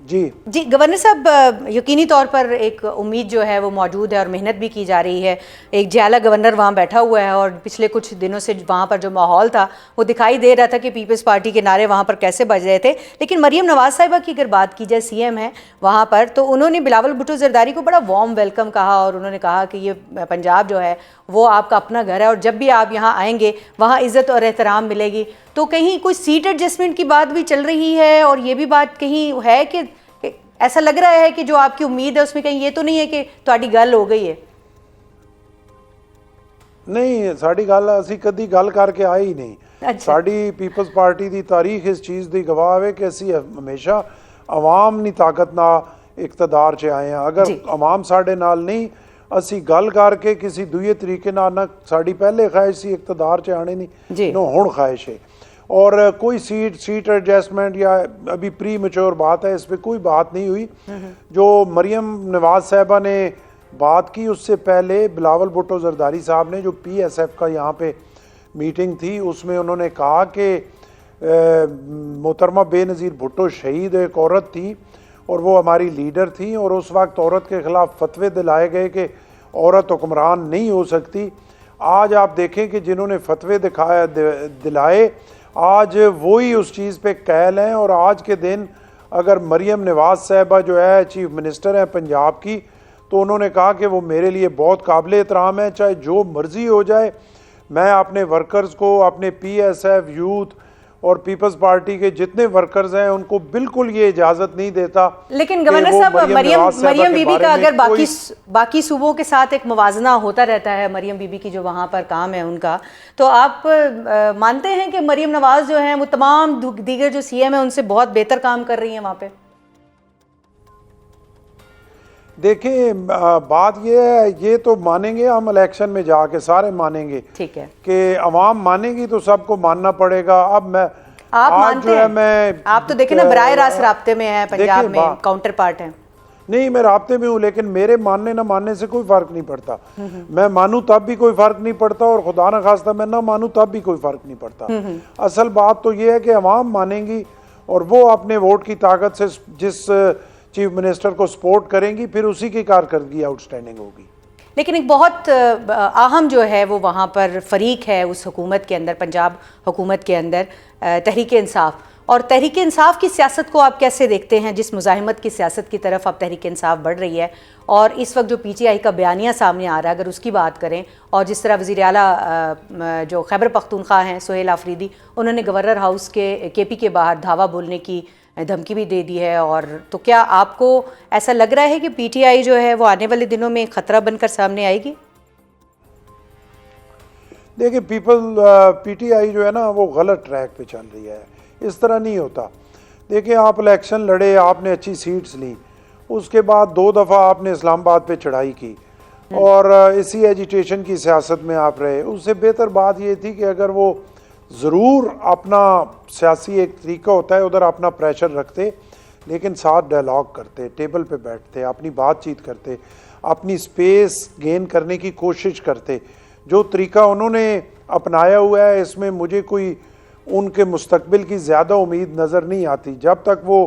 जी
गवर्नर साहब, यकीनी तौर पर एक उम्मीद जो है वो मौजूद है और मेहनत भी की जा रही है। एक जयाला गवर्नर वहाँ बैठा हुआ है और पिछले कुछ दिनों से वहाँ पर जो माहौल था वो दिखाई दे रहा था कि पीपल्स पार्टी के नारे वहाँ पर कैसे बज रहे थे। लेकिन मरियम नवाज साहिबा की अगर बात की जाए, CM है वहाँ पर, तो उन्होंने बिलावल भुट्टो जरदारी को बड़ा वार्म वेलकम कहा और उन्होंने कहा कि ये पंजाब जो है वो आपका अपना घर है और जब भी आप यहाँ आएंगे वहाँ इज़्ज़त और एहतराम मिलेगी। तो कहीं कोई सीट एडजस्टमेंट की बात भी चल रही है और ये भी बात कहीं है कि ऐसा लग रहा है कि जो आपकी उम्मीद है उसमें कहीं ये तो नहीं है कि ਤੁਹਾਡੀ ਗੱਲ हो गई है?
नहीं, साड़ी गल असी कदी गल करके आए ही नहीं।
अच्छा।
साड़ी पीपल्स पार्टी दी तारीख इस चीज़ दी गवाह है कि असी हमेशा अवाम नी ताकत ना इकतदार च आए हैं। अगर अवाम साढ़े नाल नहीं असी गल करके किसी दूए तरीके ना साड़ी पहले ख्वाहिश सी इकतदार च आने नहीं नो हुण ख्वाहिश है। और कोई सीट एडजस्टमेंट या अभी प्री मेच्योर बात है, इस पर कोई बात नहीं हुई। जो मरियम नवाज साहिबा ने बात की उससे पहले बिलावल भुट्टो जरदारी साहब ने जो PSF का यहाँ पे मीटिंग थी उसमें उन्होंने कहा कि मोहतरमा बेनज़ीर भुट्टो शहीद एक औरत थी और वो हमारी लीडर थी और उस वक्त औरत के ख़िलाफ़ फतवे दिलाए गए कि औरत हुक्मरान नहीं हो सकती। आज आप देखें कि जिन्होंने फतवे दिलाए आज वही उस चीज़ पे कैल हैं। और आज के दिन अगर मरियम नवाज साहिबा जो है चीफ मिनिस्टर हैं पंजाब की, तो उन्होंने कहा कि वो मेरे लिए बहुत काबिल एहतराम है, चाहे जो मर्ज़ी हो जाए। मैं अपने वर्कर्स को, अपने PSF यूथ और पीपल्स पार्टी के जितने वर्कर्स हैं उनको बिल्कुल ये इजाज़त नहीं देता।
लेकिन गवर्नर साहब, मरियम बीबी का अगर बाकी सूबों के साथ एक मुवाजना होता रहता है, मरियम बीबी की जो वहाँ पर काम है उनका, तो आप मानते हैं कि मरियम नवाज जो है वो तमाम दीगर जो CM है उनसे बहुत बेहतर काम कर रही हैं वहाँ पे?
देखें, बात ये है, ये तो मानेंगे हम इलेक्शन में जाके सारे मानेंगे,
ठीक है,
कि अवाम मानेगी तो सबको मानना पड़ेगा। अब मैं
आप मानते हैं? आप तो देखें ना बराह रास्त राब्ते में है, पंजाब में काउंटर पार्ट है।
नहीं, मैं राब्ते में हूँ, लेकिन मेरे मानने ना मानने से कोई फर्क नहीं पड़ता। मैं मानूं तब भी कोई फर्क नहीं पड़ता, और खुदा न खास्ता मैं ना मानूं तब भी कोई फर्क नहीं पड़ता। असल बात तो ये है कि अवाम मानेंगी और वो अपने वोट की ताकत से जिस चीफ मिनिस्टर को सपोर्ट करेंगी, फिर उसी की कारकर्दगी आउटस्टैंडिंग होगी।
लेकिन एक बहुत अहम जो है वो वहाँ पर फरीक है उस हुकूमत के अंदर, पंजाब हुकूमत के अंदर, तहरीक इंसाफ। और तहरीक इंसाफ की सियासत को आप कैसे देखते हैं, जिस मुज़ाहिमत की सियासत की तरफ अब तहरीक इंसाफ बढ़ रही है, और इस वक्त जो पीटीआई का बयानिया सामने आ रहा है, अगर उसकी बात करें, और जिस तरह वज़ीर आला जो खैबर पख्तूनख्वा हैं सोहेल आफरीदी, उन्होंने गवर्नर हाउस के केपी के बाहर धावा बोलने की धमकी भी दे दी है, और तो क्या आपको ऐसा लग रहा है कि पीटीआई जो है वो आने वाले दिनों में खतरा बनकर सामने आएगी?
देखिए, पीटीआई जो है ना वो गलत ट्रैक पे चल रही है, इस तरह नहीं होता। देखिए, आप इलेक्शन लड़े, आपने अच्छी सीट्स ली, उसके बाद 2 दफ़ा आपने इस्लामाबाद पे चढ़ाई की और इसी एजिटेशन की सियासत में आप रहे। उससे बेहतर बात ये थी कि अगर वो ज़रूर अपना सियासी एक तरीका होता है, उधर अपना प्रेशर रखते, लेकिन साथ डायलॉग करते, टेबल पे बैठते, अपनी बातचीत करते, अपनी स्पेस गेन करने की कोशिश करते। जो तरीका उन्होंने अपनाया हुआ है, इसमें मुझे कोई उनके मुस्तकबिल की ज़्यादा उम्मीद नज़र नहीं आती। जब तक वो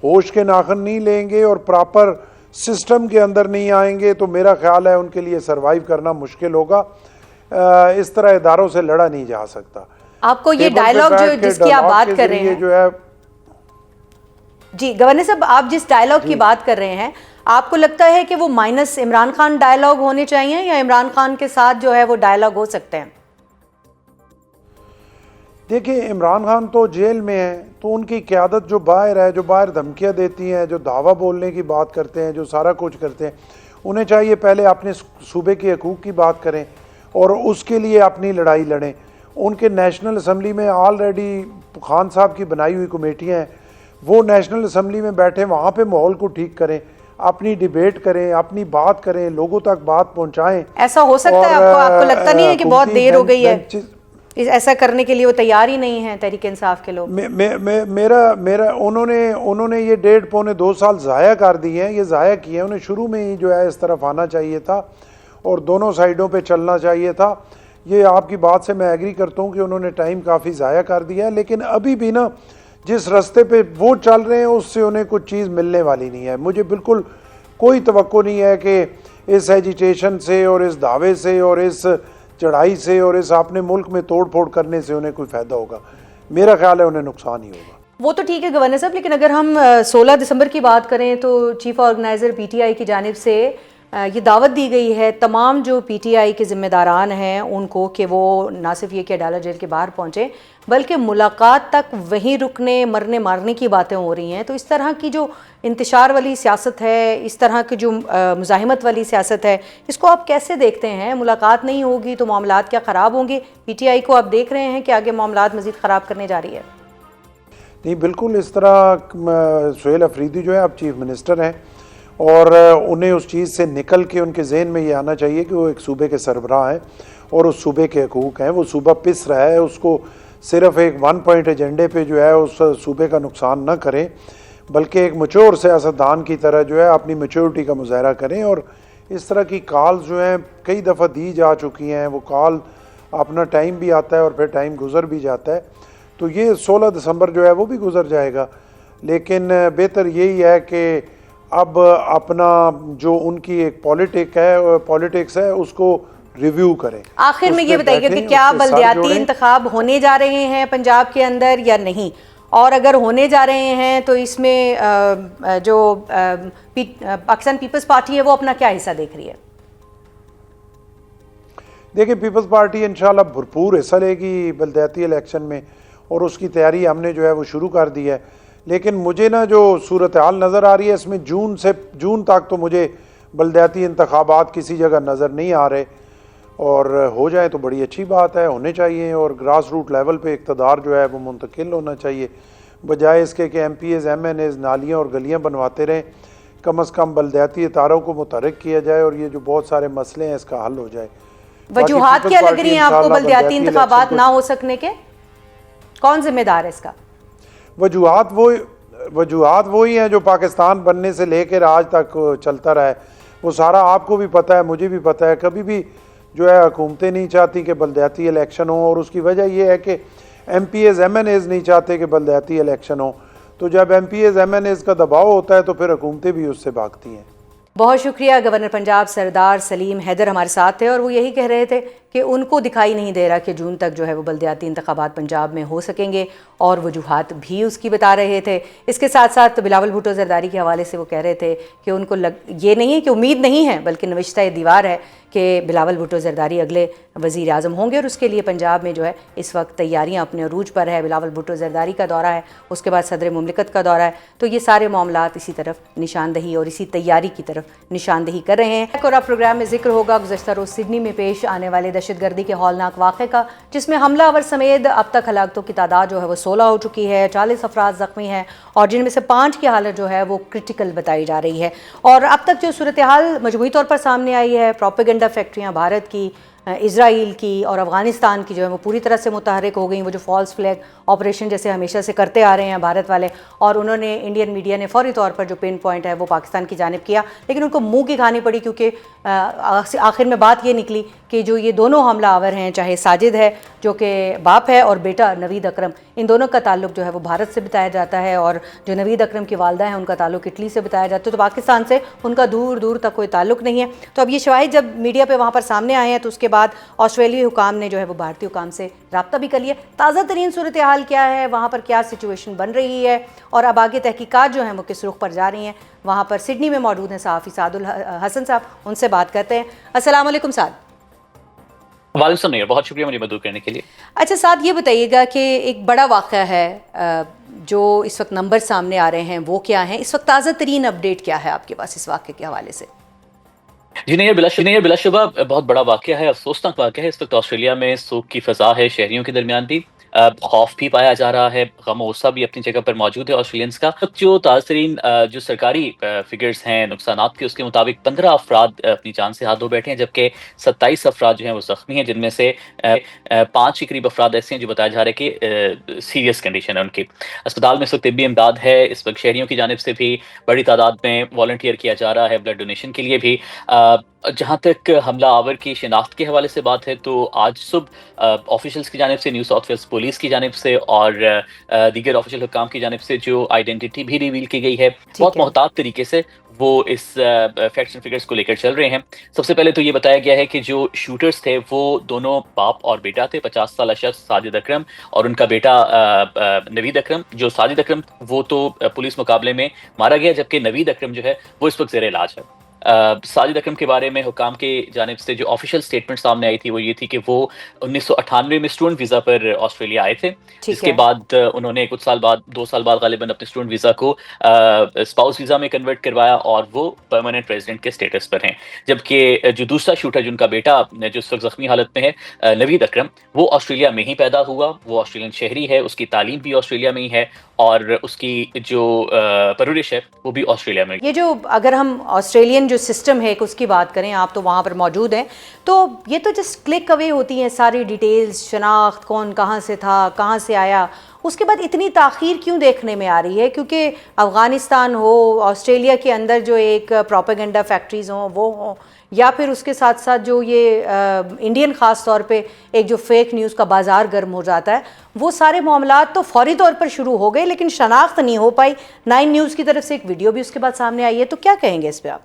होश के नाखन नहीं लेंगे और प्रॉपर सिस्टम के अंदर नहीं आएंगे, तो मेरा ख्याल है उनके लिए सर्वाइव करना मुश्किल होगा। इस तरह इदारों से लड़ा नहीं जा सकता।
आपको ये डायलॉग जो जिसकी आप बात कर रहे हैं,
जो है
जी गवर्नर साहब, आप जिस डायलॉग की बात कर रहे हैं, आपको लगता है कि वो माइनस इमरान खान डायलॉग होने चाहिए, या इमरान खान के साथ जो है वो डायलॉग हो सकते हैं?
देखिए, इमरान खान तो जेल में है, तो उनकी क़यादत जो बाहर है, जो बाहर धमकियां देती हैं, जो दावा बोलने की बात करते हैं, जो सारा कुछ करते हैं, उन्हें चाहिए पहले अपने सूबे के हकूक़ की बात करें और उसके लिए अपनी लड़ाई लड़ें। उनके नेशनल असम्बली में ऑलरेडी खान साहब की बनाई हुई कमेटियाँ हैं, वो नेशनल असम्बली में बैठे, वहाँ पे माहौल को ठीक करें, अपनी डिबेट करें, अपनी बात करें, लोगों तक बात पहुँचाएं।
ऐसा हो सकता है? आपको लगता नहीं है कि बहुत देर हो गई है ऐसा करने के लिए? वो तैयार ही नहीं है तहरीक इंसाफ के लोग।
मेरा उन्होंने ये 1.5-2 साल ज़ाया कर दिए हैं, ये ज़ाया किए हैं। उन्हें शुरू में ही जो है इस तरफ आना चाहिए था और दोनों साइडों पे चलना चाहिए था। ये आपकी बात से मैं एग्री करता हूँ कि उन्होंने टाइम काफ़ी ज़ाया कर दिया है, लेकिन अभी भी ना जिस रास्ते पे वो चल रहे हैं उससे उन्हें कुछ चीज़ मिलने वाली नहीं है। मुझे बिल्कुल कोई तवक्को नहीं है कि इस एजिटेशन से और इस दावे से और इस चढ़ाई से और इस अपने मुल्क में तोड़ फोड़ करने से उन्हें कोई फ़ायदा होगा। मेरा ख्याल है उन्हें नुकसान ही होगा।
वो तो ठीक है गवर्नर साहब, लेकिन अगर हम 16 दिसंबर की बात करें तो चीफ ऑर्गेनाइज़र पीटीआई की जानिब से ये दावत दी गई है तमाम जो पीटीआई के ज़िम्मेदारान हैं उनको कि वो ना सिर्फ ये कि अदालत जेल के बाहर पहुँचे, बल्कि मुलाकात तक वहीं रुकने मरने मारने की बातें हो रही हैं। तो इस तरह की जो इंतशार वाली सियासत है, इस तरह की जो मुज़ाहिमत वाली सियासत है, इसको आप कैसे देखते हैं? मुलाकात नहीं होगी तो मामलात क्या ख़राब होंगे? पीटीआई को आप देख रहे हैं कि आगे मामलात मज़ीद ख़राब करने जा रही है?
नहीं, बिल्कुल इस तरह सोहेल अफरीदी जो है अब चीफ मिनिस्टर हैं और उन्हें उस चीज़ से निकल के उनके जहन में ये आना चाहिए कि वो एक सूबे के सरबराह हैं और उस सूबे के हकूक़ हैं। वो सूबा पिस रहा है, उसको सिर्फ एक 1 पॉइंट एजेंडे पे जो है उस सूबे का नुकसान न करें, बल्कि एक मैच्योर सियासतदान की तरह जो है अपनी मैच्योरिटी का मुजाहरा करें। और इस तरह की कॉल्स जो हैं कई दफ़ा दी जा चुकी हैं, वो कॉल अपना टाइम भी आता है और फिर टाइम गुजर भी जाता है। तो ये 16 दिसंबर जो है वो भी गुजर जाएगा, लेकिन बेहतर यही है कि अब अपना जो उनकी एक पॉलिटिक्स है उसको रिव्यू करें।
आखिर में ये बताइए कि क्या बल्दियाती इंतखाब होने जा रहे हैं पंजाब के अंदर या नहीं, और अगर होने जा रहे हैं तो इसमें जो पाकिस्तान पीपल्स पार्टी है वो अपना क्या हिस्सा देख रही है?
देखिए, पीपल्स पार्टी इंशाल्लाह भरपूर हिस्सा लेगी बल्दियाती इलेक्शन में और उसकी तैयारी हमने जो है वो शुरू कर दी है। लेकिन मुझे ना जो सूरत हाल नज़र आ रही है इसमें जून तक तो मुझे बल्दियाती इंतखाबात किसी जगह नज़र नहीं आ रहे, और हो जाए तो बड़ी अच्छी बात है, होने चाहिए। और ग्रास रूट लेवल पे इक़्तिदार जो है वो मुंतकिल होना चाहिए, बजाय इसके कि MPs MNAs नालियाँ और गलियाँ बनवाते रहें। कम अज़ कम बल्दियाती इदारों को मुतहर्रिक किया जाए और ये जो बहुत सारे मसले हैं इसका हल हो जाए।
वजूहात क्या लग रही हैं आपको बल्दियाती इंतखाबात ना हो सकने के? कौन जिम्मेदार है इसका?
वजूहात वो वजूहात वही हैं जो पाकिस्तान बनने से लेकर आज तक चलता रहा है। वो सारा आपको भी पता है, मुझे भी पता है। कभी भी जो है हुकूमतें नहीं चाहती कि बलदियाती इलेक्शन हो, और उसकी वजह ये है कि MPAs MNAs नहीं चाहते कि बलदियाती इलेक्शन हो। तो जब MPAs MNAs का दबाव होता है तो फिर हुकूमतें भी उससे भागती हैं।
बहुत शुक्रिया। गवर्नर पंजाब सरदार सलीम हैदर हमारे साथ थे और वो यही कह रहे थे कि उनको दिखाई नहीं दे रहा कि जून तक जो है वो बल्दियाती इंतखाबात पंजाब में हो सकेंगे, और वजूहात भी उसकी बता रहे थे। इसके साथ साथ बिलावल भुट्टो जरदारी के हवाले से वो कह रहे थे कि उनको ये नहीं है कि उम्मीद नहीं है, बल्कि नविश्ता दीवार है कि बिलावल भुट्टो जरदारी अगले वज़ीर आज़म होंगे, और उसके लिए पंजाब में जो है इस वक्त तैयारियां अपने अरूज पर है। बिलावल भुट्टो जरदारी का दौरा है, उसके बाद सदर मुमलिकत का दौरा है, तो ये सारे मामलात इसी तरफ निशानदही और इसी तैयारी की तरफ निशानदही कर रहे हैं। और अब प्रोग्राम में जिक्र होगा गुज़श्ता रोज़ सिडनी में पेश आने वाले दहशतगर्दी के हौलनाक वाक़े का, जिसमें हमलावर समेत अब तक हलाकतों की तादाद जो है वो 16 हो चुकी है। 40 अफराद ज़ख्मी हैं और जिनमें से 5 की हालत जो है वो क्रिटिकल बताई जा रही है। और अब तक जो सूरत हाल मजमूई तौर पर सामने आई है, प्रोपेगेंडा फैक्ट्रियाँ भारत की, इज़राइल की और अफ़गानिस्तान की जो है वो पूरी तरह से मुतहरिक हो गई। वो जो फॉल्स फ्लैग ऑपरेशन जैसे हमेशा से करते आ रहे हैं भारत वाले, और उन्होंने इंडियन मीडिया ने फौरी तौर पर जो पिन पॉइंट है वो पाकिस्तान की जानिब किया, लेकिन उनको मुंह की खानी पड़ी, क्योंकि आखिर में बात ये निकली कि जो ये दोनों हमलावर हैं, चाहे साजिद है जो कि बाप है और बेटा नवीद अकरम, इन दोनों का ताल्लुक जो है वो भारत से बताया जाता है, और जो नवीद अकरम की वालदा हैं उनका ताल्लुक इटली से बताया जाता है। तो पाकिस्तान से उनका दूर दूर तक कोई ताल्लुक नहीं है। तो अब ये शवाहिद जब मीडिया पे वहाँ पर सामने आए हैं, तो उसके बाद ऑस्ट्रेलियाई हुकाम ने जो है वो भारतीय हुकाम से रब्ता भी कर लिया। ताज़ा तरीन सूरत हाल क्या है, वहाँ पर क्या सिचुएशन बन रही है, और अब आगे तहकीकात जो हैं वो किस रुख पर जा रही हैं, वहाँ पर सिडनी में मौजूद हैं सहाफ़ी सादुल हसन साहब, उनसे बात करते हैं। अस्सलाम वालेकुम साद।
वालेकुम नहीं, बहुत शुक्रिया मुझे मदद करने के लिए।
अच्छा साद, ये बताइएगा कि एक बड़ा वाक़या है जो इस वक्त नंबर सामने आ रहे हैं, वो क्या है? इस वक्त ताज़ा तरीन अपडेट क्या है आपके पास इस वाक़े के हवाले से?
जी नहीं, बिलाशुबा बहुत बड़ा वाक़या है, अफसोसनाक वाक़या है। इस वक्त ऑस्ट्रेलिया में सोग की फ़ज़ा है, शहरियों के दरमियान भी खौफ भी पाया जा रहा है, गम-ओ-ग़ुस्सा भी अपनी जगह पर मौजूद है ऑस्ट्रेलियंस का। जो ताज़ा-तरीन जो सरकारी फ़िगर्स हैं नुकसानात के, उसके मुताबिक 15 अफराद अपनी जान से हाथ धो बैठे हैं, जबकि 27 अफराद जो हैं वो ज़ख्मी हैं, जिनमें से 5 के करीब अफराद ऐसे हैं जो बताया जा रहा है कि सीरियस कंडीशन है उनकी। अस्पताल में इस वक्त तिब्बी इमदाद है। इस वक्त शहरियों की जानिब से भी बड़ी तादाद में वॉलंटियर किया जा रहा है ब्लड डोनेशन के लिए भी। जहाँ तक हमला आवर की शिनाख्त के हवाले से बात है, तो आज सुबह ऑफिशियल्स की जानिब से, न्यू साउथ वेल्स पुलिस की जानिब से और दीगर ऑफिशियल हुकाम की जानिब से जो आइडेंटिटी भी रिवील की गई है, बहुत मोहतात तरीके से वो इस फैक्ट्स एंड फिगर्स को लेकर चल रहे हैं। सबसे पहले तो ये बताया गया है कि जो शूटर्स थे वो दोनों बाप और बेटा थे। 50 साल शख्स साजिद अकरम और उनका बेटा नवीद अकरम। जो साजिद अकरम वो तो पुलिस मुकाबले में मारा गया, जबकि नवीद अकरम जो है वो इस वक्त ज़ेर इलाज है। साजिद अकरम के बारे में हुकाम के जानिब से जो ऑफिशियल स्टेटमेंट सामने आई थी वो ये थी कि वो 1998 में स्टूडेंट वीज़ा पर ऑस्ट्रेलिया आए थे। इसके बाद उन्होंने कुछ साल बाद, 2 साल बाद गालिबन अपने स्टूडेंट वीज़ा को स्पाउस वीज़ा में कन्वर्ट करवाया और वो परमानेंट रेजिडेंट के स्टेटस पर हैं। जबकि जो दूसरा शूटर, जिनका बेटा जो इस वक्त ज़ख्मी हालत में है, नवीद अकरम, वो ऑस्ट्रेलिया में ही पैदा हुआ, वो ऑस्ट्रेलियन शहरी है, उसकी तालीम भी ऑस्ट्रेलिया में ही है और उसकी जो परवरिश है वो भी ऑस्ट्रेलिया में।
ये जो अगर हम ऑस्ट्रेलियन जो सिस्टम है उसकी बात करें, आप तो वहाँ पर मौजूद हैं, तो ये तो जस्ट क्लिक अवे होती हैं सारी डिटेल्स, शनाख्त, कौन कहाँ से था, कहाँ से आया। उसके बाद इतनी ताख़ीर क्यों देखने में आ रही है? क्योंकि अफ़गानिस्तान हो, ऑस्ट्रेलिया के अंदर जो एक प्रोपेगेंडा फैक्ट्रीज़ हों वो हों, या फिर उसके साथ साथ जो ये इंडियन ख़ास तौर पे एक जो फेक न्यूज़ का बाज़ार गर्म हो जाता है, वो सारे मामलात तो फौरी तौर पर शुरू हो गए, लेकिन शनाख्त नहीं हो पाई। 9 न्यूज़ की तरफ से एक वीडियो भी उसके बाद सामने आई है, तो क्या कहेंगे इस पर आप?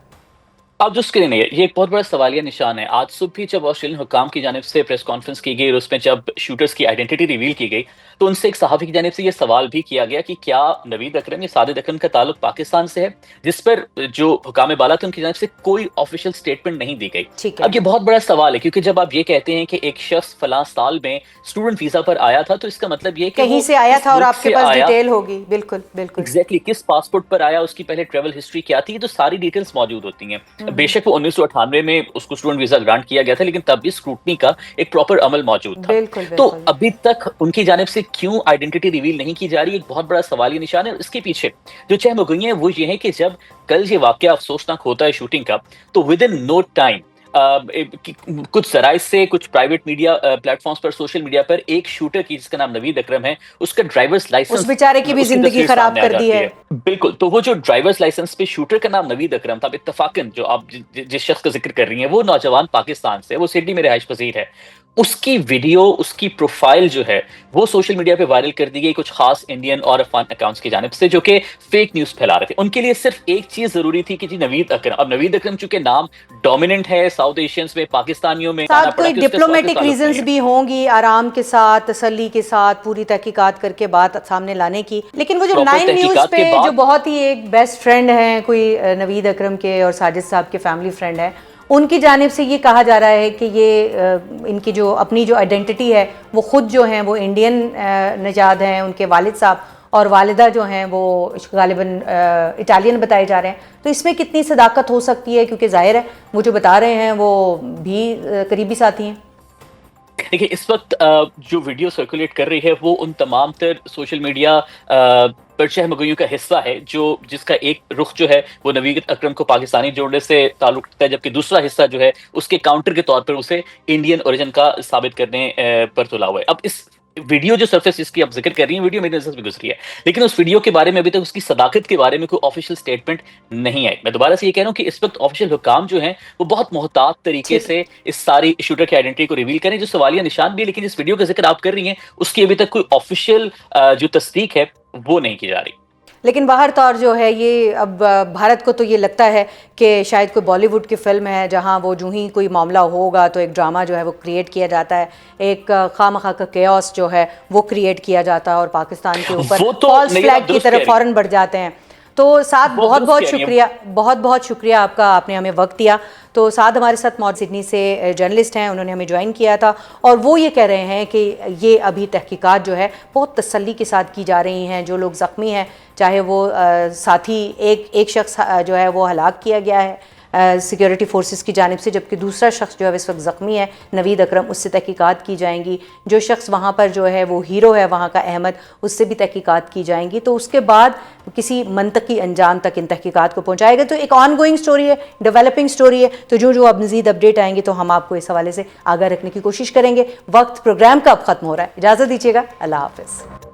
अब जो स्क्रीन है ये एक बहुत बड़ा सवालिया निशान है। आज सुबह भी जब ऑस्ट्रेलियन हुकाम की जानिब से प्रेस कॉन्फ्रेंस की गई और उसमें जब शूटर्स की आइडेंटिटी रिवील की गई, तो उनसे एक सहाफ़ी की जानिब से ये सवाल भी किया गया कि क्या नवीद अकरम या साजिद अकरम का ताल्लुक पाकिस्तान से है, जिस पर जो हुकाम बाला थे उनकी जानिब से कोई ऑफिशियल स्टेटमेंट नहीं दी गई। अब ये बहुत बड़ा सवाल है, क्योंकि जब आप ये कहते हैं कि एक शख्स फलां साल में स्टूडेंट वीजा पर आया था, तो इसका मतलब ये कि
कहीं से आया था और आपके पास डिटेल होगी। बिल्कुल बिल्कुल,
एग्जैक्टली किस पासपोर्ट पर आया, उसकी पहले ट्रेवल हिस्ट्री क्या थी, तो सारी डिटेल्स मौजूद होती हैं। बेशक वो 1998 में उसको स्टूडेंट वीजा ग्रांट किया गया था, लेकिन तब भी स्क्रूटनी का एक प्रॉपर अमल मौजूद था। तो अभी तक उनकी जानिब से क्यों आइडेंटिटी रिवील नहीं की जा रही, एक बहुत बड़ा सवालिया निशान है। इसके पीछे जो चहमगोई है वो ये है कि जब कल ये वाकया अफसोसनाक होता है शूटिंग का, तो विद इन नो टाइम कुछ जराए से, कुछ प्राइवेट मीडिया प्लेटफॉर्म्स पर, सोशल मीडिया पर एक शूटर की जिसका नाम नवीद अकरम है, उसका ड्राइवर्स लाइसेंस,
उस बेचारे की भी
उसकी
जिंदगी
तस्वीर
खराब
सामने आ
कर दी
जाती
है।
बिल्कुल। तो वो जो ड्राइवर्स लाइसेंस पे शूटर का नाम नवीद अकरम था, अब इत्तफाकन जो आप जिस शख्स का जिक्र कर रही हैं वो नौजवान पाकिस्तान से, वो सिडनी में रिहाइश पजीर है, उसकी वीडियो, उसकी प्रोफाइल जो है वो सोशल मीडिया पे वायरल कर दी गई कुछ खास इंडियन और अफगान अकाउंट्स की जानिब से, जो कि फेक न्यूज फैला रहे थे। उनके लिए सिर्फ एक चीज जरूरी थी कि जी नवीद अकरम, अब नवीद अकरम चूंकि नाम डोमिनेंट है साउथ एशियंस में, पाकिस्तानियों में,
साथ कोई डिप्लोमेटिक रीजंस भी होंगी आराम के साथ, तसल्ली के साथ पूरी तहकीकात करके बात सामने लाने की। लेकिन वो जो 9 न्यूज पे जो बहुत ही एक बेस्ट फ्रेंड हैं कोई नवीद अकरम के और साजिद साहब के फैमिली फ्रेंड है, उनकी जानिब से ये कहा जा रहा है कि ये इनकी जो अपनी जो आइडेंटिटी है वो खुद जो हैं वो इंडियन नजाद हैं, उनके वालिद साहब और वालिदा जो हैं वो गालिबन इटालियन बताए जा रहे हैं। तो इसमें कितनी सदाकत हो सकती है, क्योंकि जाहिर है वो जो बता रहे हैं वो भी करीबी साथी हैं।
देखिए इस वक्त जो वीडियो सर्कुलेट कर रही है वो उन तमाम तर सोशल मीडिया परचह मगोइयों का हिस्सा है, जो जिसका एक रुख जो है वो नवीद अकरम को पाकिस्तानी जोड़ने से ताल्लुक रखता है, जबकि दूसरा हिस्सा जो है उसके काउंटर के तौर पर उसे इंडियन ओरिजिन का साबित करने पर तुला हुआ है। अब इस वीडियो जो सरफेस जिसकी आप जिक्र कर रही हैं, वीडियो मेरी नजर में गुजरी है, लेकिन उस वीडियो के बारे में अभी तक उसकी सदाकत के बारे में कोई ऑफिशियल स्टेटमेंट नहीं आई। मैं दोबारा से ये कह रहा हूं कि इस वक्त ऑफिशियल हुकाम जो हैं वो बहुत मोहतात तरीके से इस सारी शूटर की आइडेंटिटी को रिवील करें, जो सवालिया निशान भी है, लेकिन इस वीडियो का जिक्र आप कर रही हैं उसकी अभी तक कोई ऑफिशियल जो तस्दीक है वो नहीं की जा रही।
लेकिन बाहर तौर जो है ये अब भारत को तो ये लगता है कि शायद कोई बॉलीवुड की फिल्म है जहां वो जो ही कोई मामला होगा तो एक ड्रामा जो है वो क्रिएट किया जाता है, एक खामखा का केओस जो है वो क्रिएट किया जाता है और पाकिस्तान के ऊपर फॉल्स फ्लैग की तरफ फौरन बढ़ जाते हैं। तो साथ बहुत बहुत शुक्रिया आपका, आपने हमें वक्त दिया। तो साथ हमारे साथ मौजूद सिडनी से जर्नलिस्ट हैं, उन्होंने हमें ज्वाइन किया था और वो ये कह रहे हैं कि ये अभी तहकीकात जो है बहुत तसल्ली के साथ की जा रही हैं। जो लोग ज़ख्मी हैं, चाहे वो साथी एक शख्स जो है वो हलाक किया गया है सिक्योरिटी फोर्सेस की जानिब से, जबकि दूसरा शख्स जो है इस वक्त ज़ख्मी है नवीद अकरम, उससे तहकीकात की जाएंगी। जो शख्स वहाँ पर जो है वो हीरो है वहाँ का अहमद, उससे भी तहकीकात की जाएंगी। तो उसके बाद किसी मंतकी अंजाम तक इन तहकीकात को पहुँचाएगा। तो एक ऑन गोइंग स्टोरी है, डेवलपिंग स्टोरी है। तो जो अब मज़ीद अपडेट आएंगे तो हम आपको इस हवाले से आगाह रखने की कोशिश करेंगे। वक्त प्रोग्राम का अब ख़त्म हो रहा है, इजाज़त दीजिएगा, अल्लाह हाफ़िज़।